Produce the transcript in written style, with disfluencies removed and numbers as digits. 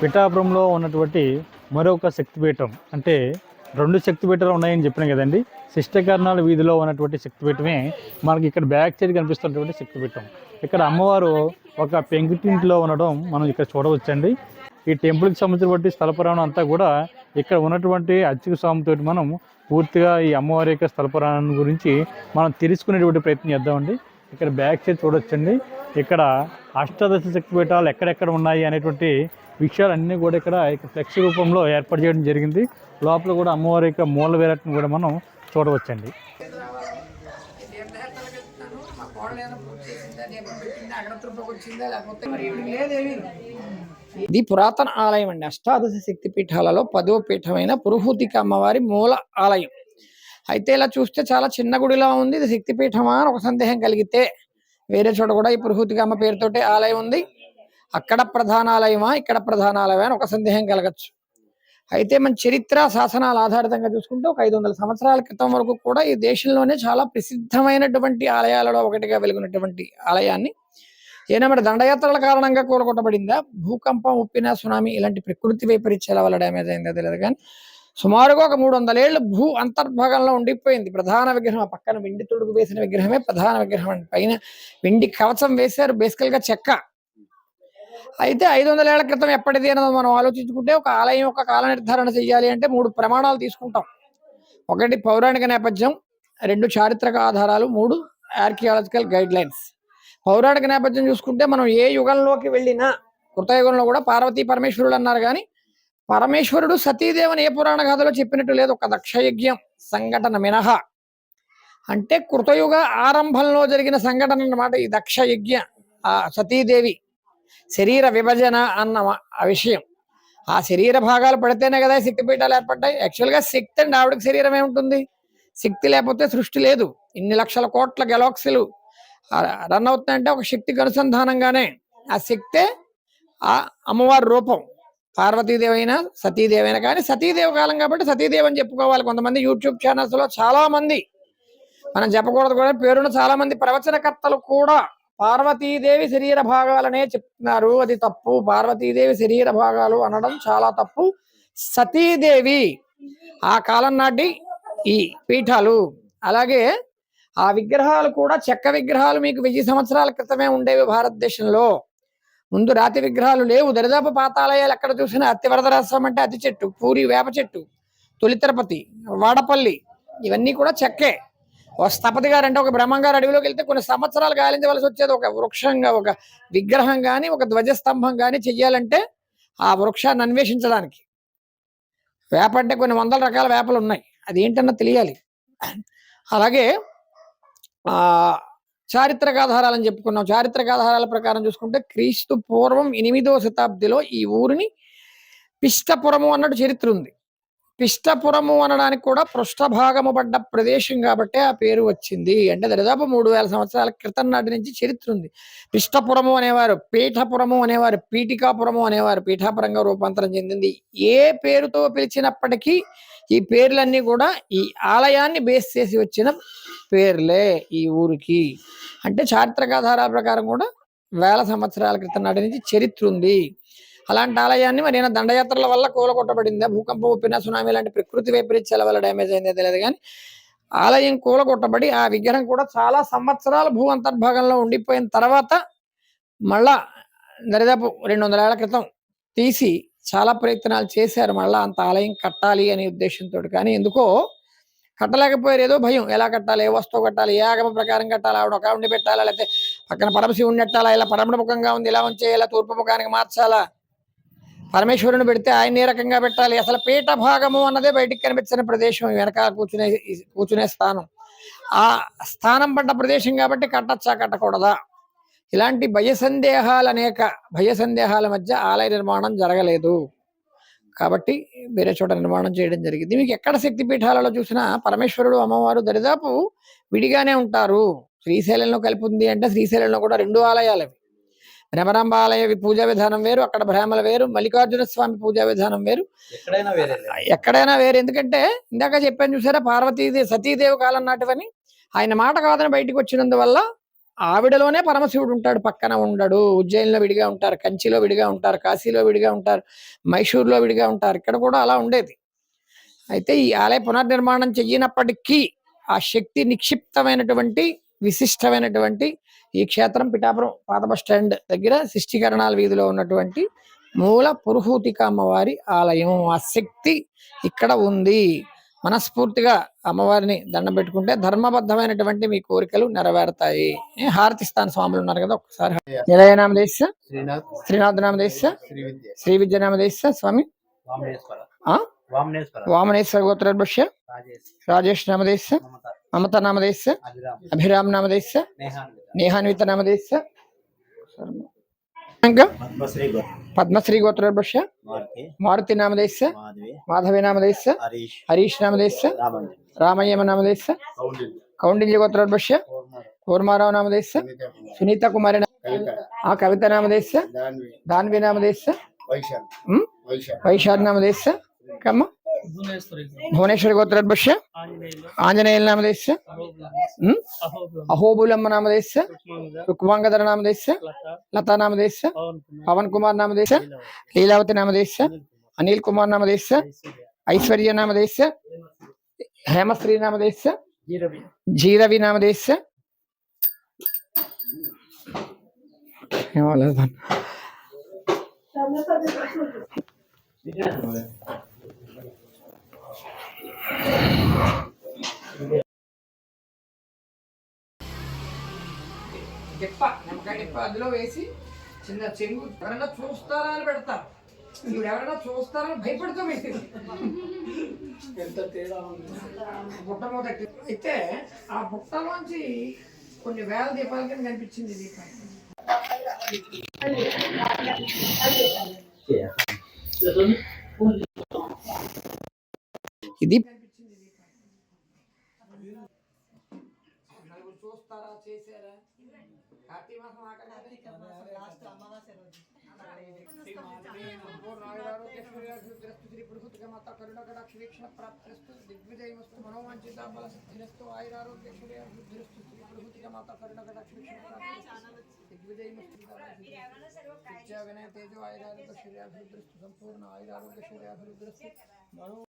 పిఠాపురంలో ఉన్నటువంటి మరొక శక్తిపీఠం అంటే 2 శక్తిపీఠాలు ఉన్నాయని చెప్పినాం కదండి. శిష్టకర్ణాల వీధిలో ఉన్నటువంటి శక్తిపీఠమే మనకి ఇక్కడ బ్యాక్ సైడ్ కనిపిస్తున్నటువంటి శక్తిపీఠం. ఇక్కడ అమ్మవారు ఒక పెంకుటింట్లో ఉండడం మనం ఇక్కడ చూడవచ్చండి. ఈ టెంపుల్కి సంబంధించినటువంటి స్థల పురాణం అంతా కూడా ఇక్కడ ఉన్నటువంటి అర్చక స్వామితో మనం పూర్తిగా ఈ అమ్మవారి యొక్క స్థల పురాణం గురించి మనం తెలుసుకునేటువంటి ప్రయత్నం చేద్దామండి. ఇక్కడ బ్యాక్ సైడ్ చూడొచ్చండి. ఇక్కడ అష్టాదశ శక్తిపీఠాలు ఎక్కడెక్కడ ఉన్నాయి అనేటువంటి విషయాలన్నీ కూడా ఇక్కడ ఫ్లెక్స్ రూపంలో ఏర్పాటు చేయడం జరిగింది. లోపల కూడా అమ్మవారి యొక్క మూల విరాట్ని కూడా మనం చూడవచ్చండి. ఇది పురాతన ఆలయం అండి. అష్టాదశ శక్తి పీఠాలలో 10వ పీఠమైన పురుహూతిక అమ్మవారి మూల ఆలయం. అయితే ఇలా చూస్తే చాలా చిన్న గుడిలా ఉంది. ఇది శక్తిపీఠమా అని ఒక సందేహం కలిగితే వేరే చోట కూడా ఈ పురుహూతిక అమ్మ పేరుతోటే ఆలయం ఉంది. అక్కడ ప్రధానాలయమా ఇక్కడ ప్రధానాలయమా అని ఒక సందేహం కలగచ్చు. అయితే మన చరిత్ర శాసనాల ఆధారితంగా చూసుకుంటే ఒక 500 సంవత్సరాల క్రితం వరకు కూడా ఈ దేశంలోనే చాలా ప్రసిద్ధమైనటువంటి ఆలయాలలో ఒకటిగా వెలుగున్నటువంటి ఆలయాన్ని ఏనామటి దండయాత్రల కారణంగా కూలగొట్టబడిందా, భూకంపం, ఉప్పిన, సునామీ ఇలాంటి ప్రకృతి వైపరీత్యాల వల్ల డ్యామేజ్ అయిందో తెలియదు కానీ సుమారుగా ఒక 300 ఏళ్ళు భూ అంతర్భాగంలో ఉండిపోయింది. ప్రధాన విగ్రహం పక్కన వెండి తొడుగు వేసిన విగ్రహమే ప్రధాన విగ్రహం అండి. పైన వెండి కవచం వేశారు, బేసికల్ గా చెక్క. అయితే 500 ఏళ్ల క్రితం ఎప్పటిది అన్నది మనం ఆలోచించుకుంటే ఒక ఆలయం యొక్క కాల నిర్ధారణ చేయాలి అంటే 3 ప్రమాణాలు తీసుకుంటాం. 1 పౌరాణిక నేపథ్యం, 2 చారిత్రక ఆధారాలు, 3 ఆర్కియాలజికల్ గైడ్ లైన్స్. పౌరాణిక నేపథ్యం చూసుకుంటే మనం ఏ యుగంలోకి వెళ్ళినా కృతయుగంలో కూడా పార్వతీ పరమేశ్వరుడు అన్నారు కానీ పరమేశ్వరుడు సతీదేవిని ఏ పురాణ కథలో చెప్పినట్టు లేదు. ఒక దక్షయజ్ఞం సంఘటన మినహా. అంటే కృతయుగ ఆరంభంలో జరిగిన సంఘటన అన్నమాట ఈ దక్షయజ్ఞ. ఆ సతీదేవి శరీర విభజన అన్న విషయం. ఆ శరీర భాగాలు పడితేనే కదా శక్తిపీఠాలు ఏర్పడ్డాయి. యాక్చువల్గా శక్తి అండి, ఆవిడకి శరీరం ఏముంటుంది? శక్తి లేకపోతే సృష్టి లేదు. ఇన్ని లక్షల కోట్ల గెలాక్సీలు రన్ అవుతుందంటే ఒక శక్తికి అనుసంధానంగానే ఆ శక్తే ఆ అమ్మవారి రూపం. పార్వతీదేవి అయినా సతీదేవి అయినా కానీ సతీదేవి కాలం కాబట్టి సతీదేవి అని చెప్పుకోవాలి. కొంతమంది యూట్యూబ్ ఛానల్స్ లో చాలా మంది, మనం చెప్పకూడదు కూడా, పేరున్న చాలా మంది ప్రవచనకర్తలు కూడా పార్వతీదేవి శరీర భాగాలనే చెప్తున్నారు. అది తప్పు. పార్వతీదేవి శరీర భాగాలు అనడం చాలా తప్పు. సతీదేవి ఆ కాలం నాటి ఈ పీఠాలు. అలాగే ఆ విగ్రహాలు కూడా చెక్క విగ్రహాలు మీకు 1000 సంవత్సరాల క్రితమే ఉండేవి భారతదేశంలో. ముందు రాతి విగ్రహాలు లేవు. దరిదాపు పాతాలయాలు ఎక్కడ చూసినా అతివరదరాశ్రమం అంటే అతి చెట్టు, పూరి వేప చెట్టు, తొలి తిరుపతి, వాడపల్లి ఇవన్నీ కూడా చెక్కే. ఒక స్థపతి గారు అంటే ఒక బ్రహ్మంగారు అడవిలోకి వెళ్తే కొన్ని సంవత్సరాలు గాలించవలసి వచ్చేది. ఒక వృక్షంగా ఒక విగ్రహం కానీ ఒక ధ్వజస్తంభం కానీ చెయ్యాలంటే ఆ వృక్షాన్ని అన్వేషించడానికి. వేప అంటే కొన్ని 100 రకాల వేపలు ఉన్నాయి, అది ఏంటన్నా తెలియాలి. అలాగే చారిత్రక ఆధారాలని చెప్పుకున్నాం. చారిత్రక ఆధారాల ప్రకారం చూసుకుంటే క్రీస్తు పూర్వం 8వ శతాబ్దిలో ఈ ఊరిని పిష్టపురము అన్నట్టు చరిత్ర ఉంది. పిష్టపురము అనడానికి కూడా పృష్ఠభాగము పడ్డ ప్రదేశం కాబట్టి ఆ పేరు వచ్చింది. అంటే దాదాపు 3000 సంవత్సరాల క్రితం నాటి నుంచి చరిత్ర ఉంది. పిష్టపురము అనేవారు, పీఠపురము అనేవారు, పీఠికాపురము అనేవారు. పీఠాపురంగా రూపాంతరం చెందింది. ఏ పేరుతో పిలిచినప్పటికీ ఈ పేర్లన్నీ కూడా ఈ ఆలయాన్ని బేస్ చేసి వచ్చిన పేర్లే ఈ ఊరికి. అంటే చారిత్రక ఆధారాల ప్రకారం కూడా 1000 సంవత్సరాల క్రితం నాటి నుంచి చరిత్ర ఉంది. అలాంటి ఆలయాన్ని మరి దండయాత్రల వల్ల కూలగొట్టబడిందా, భూకంపం, ఉప్పిన, సునామీ లాంటి ప్రకృతి వైపరీత్యాల వల్ల డ్యామేజ్ అయిందో తెలియదు కానీ ఆలయం కూలగొట్టబడి ఆ విగ్రహం కూడా చాలా సంవత్సరాల భూ అంతర్భాగంలో ఉండిపోయిన తర్వాత మళ్ళా దరిదాపు 200 ఏళ్ల క్రితం తీసి చాలా ప్రయత్నాలు చేశారు మళ్ళా అంత ఆలయం కట్టాలి అనే ఉద్దేశంతో. కానీ ఎందుకో కట్టలేకపోయారు. ఏదో భయం, ఎలా కట్టాలి, ఏ వస్తువు కట్టాలి, ఏ ఆగమ ప్రకారం కట్టాలి, ఆవిడ ఒక ఆవిడని పెట్టాలా, లేకపోతే పక్కన పరమశివుని నెట్టాలా, ఇలా పరమణ ముఖంగా ఉంది ఇలా ఉంచేయాలా, తూర్పు ముఖానికి మార్చాలా, పరమేశ్వరుని పెడితే ఆయన ఏ రకంగా పెట్టాలి, అసలు పీఠ భాగము అన్నదే బయటికి కనిపించిన ప్రదేశం, వెనక కూర్చునే స్థానం, ఆ స్థానం పడ్డ ప్రదేశం కాబట్టి కట్టచ్చా కట్టకూడదా, ఇలాంటి భయ సందేహాల మధ్య ఆలయ నిర్మాణం జరగలేదు. కాబట్టి వేరే చోట నిర్మాణం చేయడం జరిగింది. మీకు ఎక్కడ శక్తిపీఠాలలో చూసినా పరమేశ్వరుడు, అమ్మవారు దరిదాపు విడిగానే ఉంటారు. శ్రీశైలంలో కలిపి ఉంది అంటే శ్రీశైలంలో కూడా 2 ఆలయాలు అవి. భ్రమరాంబ ఆలయ పూజా విధానం వేరు, అక్కడ బ్రాహ్మణ వేరు, మల్లికార్జున స్వామి పూజా విధానం వేరు. ఎక్కడైనా వేరు. ఎందుకంటే ఇందాక చెప్పాను చూసారా, పార్వతీదేవి సతీదేవి కాలం నాటివని. ఆయన మాట కాదని బయటికి వచ్చినందువల్ల ఆవిడలోనే పరమశివుడు ఉంటాడు, పక్కన ఉండడు. ఉజ్జయినిలో విడిగా ఉంటారు, కంచిలో విడిగా ఉంటారు, కాశీలో విడిగా ఉంటారు, మైసూర్లో విడిగా ఉంటారు. ఇక్కడ కూడా అలా ఉండేది. అయితే ఈ ఆలయ పునర్నిర్మాణం చెయ్యినప్పటికీ ఆ శక్తి నిక్షిప్తమైనటువంటి విశిష్టమైనటువంటి ఈ క్షేత్రం పిఠాపురం పాత బస్ స్టాండ్ దగ్గర శిష్టీకరణాల వీధిలో ఉన్నటువంటి మూల పురుహూతిక అమ్మవారి ఆలయం. ఆ శక్తి ఇక్కడ ఉంది. మనస్ఫూర్తిగా అమ్మవారిని దండం పెట్టుకుంటే ధర్మబద్ధమైనటువంటి మీ కోరికలు నెరవేరుతాయి. హారతిస్తాను, స్వాములు ఉన్నారు కదా, ఒక్కసారి. నిలయనామదేశ శ్రీనాథ్ నామదేశ శ్రీ విద్య నామదేశ స్వామి వామనేశ్వర గోత్రభ్య రాజేష్ నామదేశ మమత నామదేశ అభిరామ్ నామదేశ నేహాన్విత నామదేశ పద్మశ్రీ గోత్రభ్య మారుతి నామదేశ మాధవి నామదేశ హరీష్ నామదేశ రామయ్యమ నామదేశ కౌండిన్య గోత్రభ్య కూర్మారావు నామదేశ సునీత కుమారి కవిత నామదేశ దాన్వి నామదేశ వైశాఖ నామదేశ కమ్మ భువనేశ్వరి గోత్రభ్య ఆంజనేయుల నామదేశ అహోబులమ్మ నామదేశ రుక్మాంగధర నామదేశ లతా నామదేశ పవన్ కుమార్ నామదేశ లీలావతి నామదేశ అనిల్ కుమార్ నామదేశ ఐశ్వర్య నామదేశ హేమశ్రీ నామదేశ జీరవి నామదేశ నిమ్మకాయ డిప్ప అందులో వేసి చిన్న చెంగు ఎవరైనా చూస్తారా అని పెడతారు. ఇప్పుడు ఎవరైనా చూస్తారని భయపడుతూ పెట్టింది. ఎంత తేడా బుట్ట మొదటి అయితే ఆ బుట్టలోంచి కొన్ని వేల దీపాల కింద కనిపించింది దీపం. ఇది నలుగురు చూస్తారా, చేశారా? కార్తీక మాసం దిగ్విజయమస్తు మనోవాంఛిత బల సిద్ధిరస్తు ఆయురారోగ్యశ్వర్యాభివృద్ధిరస్తు శ్రీ పురుహూతిక మాత కరుణకటాక్ష దిగ్విజయమస్తు విద్యా వినయ తేజో ఆయురారోగ్యశ్వర్యాభివృద్ధిరస్తు సంపూర్ణ ఆయురారోగ్యశ్వర్యాభివృద్ధిరస్తు మనో